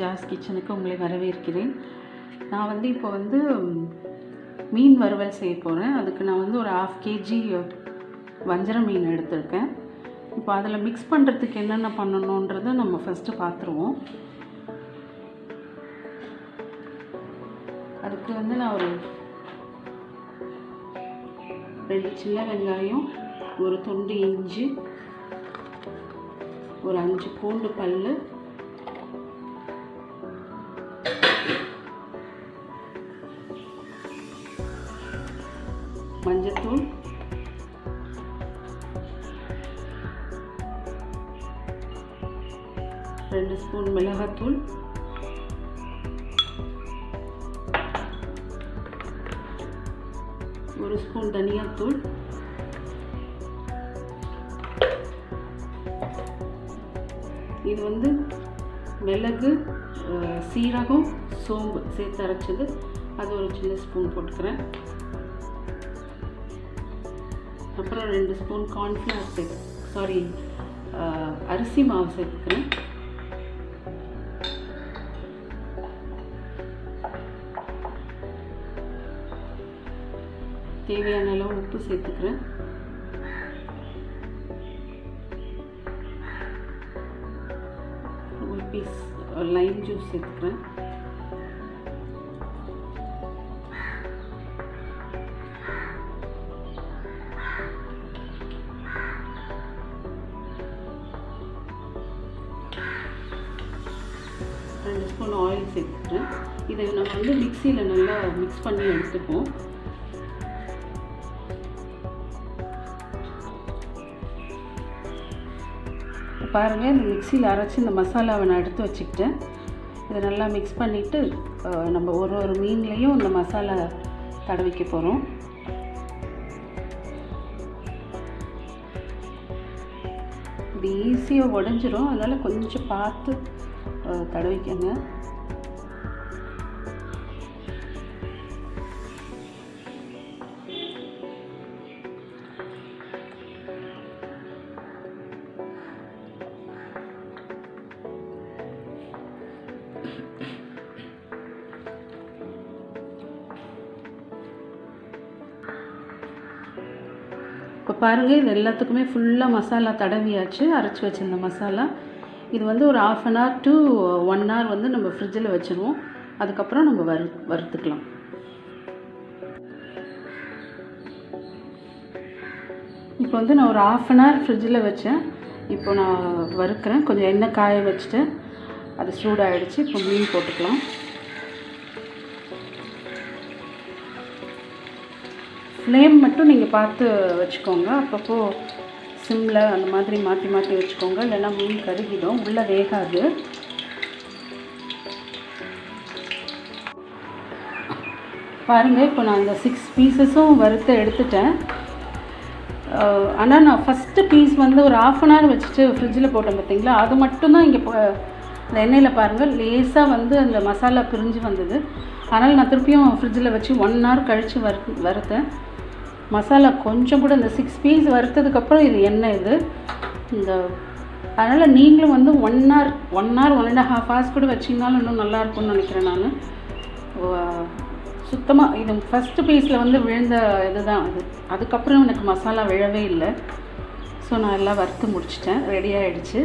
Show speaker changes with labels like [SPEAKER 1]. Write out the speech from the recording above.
[SPEAKER 1] ஜாஸ் கிச்சனுக்கு உங்களை வரவேற்கிறேன். நான் இப்போ மீன் வறுவல் செய்ய போகிறேன். அதுக்கு நான் ஒரு 1/2 kg வஞ்சர மீன் எடுத்திருக்கேன். இப்போ அதில் மிக்ஸ் பண்ணுறதுக்கு என்னென்ன பண்ணணுன்றதை நம்ம ஃபஸ்ட்டு பார்த்துருவோம். அதுக்கு நான் ஒரு 2 சின்ன வெங்காயம், ஒரு துண்டு இஞ்சி, ஒரு 5 பூண்டு பல், மஞ்சத்தூள், ரெண்டு ஸ்பூன் மிளகாத்தூள், ஒரு ஸ்பூன் தனியாத்தூள், இது மிளகு, சீரகம், சோம்பு சேர்த்து அரைச்சது. அது ஒரு சின்ன ஸ்பூன் போட்டுக்கிறேன். அப்புறம் 2 ஸ்பூன் கார்ன்ஃப்ளவர் அரிசி மாவு சேர்த்துக்கிறேன். தேவையான அளவு உப்பு சேர்த்துக்கிறேன். ஒரு பீஸ் லைம் ஜூஸ் சேர்த்துக்கிறேன். ரெண்டு ஸ்பூன் ஆயில் சேர்த்துக்கிறேன். இதை நம்ம மிக்சியில் நல்லா மிக்ஸ் பண்ணி எடுத்துப்போம். பாருங்கள், இந்த மிக்சியில் அரைச்சி இந்த மசாலாவை நான் எடுத்து வச்சுக்கிட்டேன். இதை நல்லா மிக்ஸ் பண்ணிவிட்டு நம்ம ஒரு மீன்லேயும் இந்த மசாலா தடவிக்க போகிறோம். இது ஈஸியாக உடஞ்சிரும், அதனால் கொஞ்சம் பார்த்து தடவிக்கங்க. இப்போ பாருங்கள், இது எல்லாத்துக்குமே ஃபுல்லாக மசாலா தடவியாச்சு, அரைச்சி வச்சுருந்த மசாலா. இது ஒரு 1/2 hour to 1 hour நம்ம ஃப்ரிட்ஜில் வச்சுருவோம். அதுக்கப்புறம் நம்ம வறுத்துக்கலாம். இப்போ நான் ஒரு 1/2 hour ஃப்ரிட்ஜில் வச்சேன். இப்போ நான் வறுக்கிறேன். கொஞ்சம் எண்ணெய் காய வச்சுட்டு அது சூடாகிடுச்சு. இப்போ மீன் போட்டுக்கலாம். ஃப்ளேம் மட்டும் நீங்கள் பார்த்து வச்சுக்கோங்க. அப்பப்போ சிம்மில் அந்த மாதிரி மாற்றி மாற்றி வச்சுக்கோங்க, இல்லைன்னா மீன் கருகிடும், உள்ளே வேகாது. பாருங்கள், இப்போ நான் இந்த 6 பீசஸும் வறுத்து எடுத்துட்டேன். ஆனால் நான் ஃபஸ்ட்டு பீஸ் ஒரு 1/2 hour வச்சுட்டு ஃப்ரிட்ஜில் போட்டேன் பார்த்தீங்களா, அது மட்டும்தான் இங்கே இந்த எண்ணெயில் பாருங்கள் லேசாக அந்த மசாலா பிரிஞ்சு வந்தது. அதனால் நான் திருப்பியும் ஃப்ரிட்ஜில் வச்சு 1 hour கழித்து வறுத்தேன். மசாலா கொஞ்சம் கூட இந்த 6 பீஸ் வறுத்ததுக்கப்புறம் இது எண்ணெய் இது அதனால் நீங்களும் 1 hour 1.5 hours கூட வச்சிங்கனாலும் இன்னும் நல்லாயிருக்கும்னு நினைக்கிறேன். நான் சுத்தமாக இது ஃபஸ்ட்டு பீஸில் விழுந்த இதுதான் அது. அதுக்கப்புறம் எனக்கு மசாலா விழவே இல்லை. ஸோ நான் எல்லாம் வறுத்து முடிச்சிட்டேன். ரெடி ஆகிடுச்சு.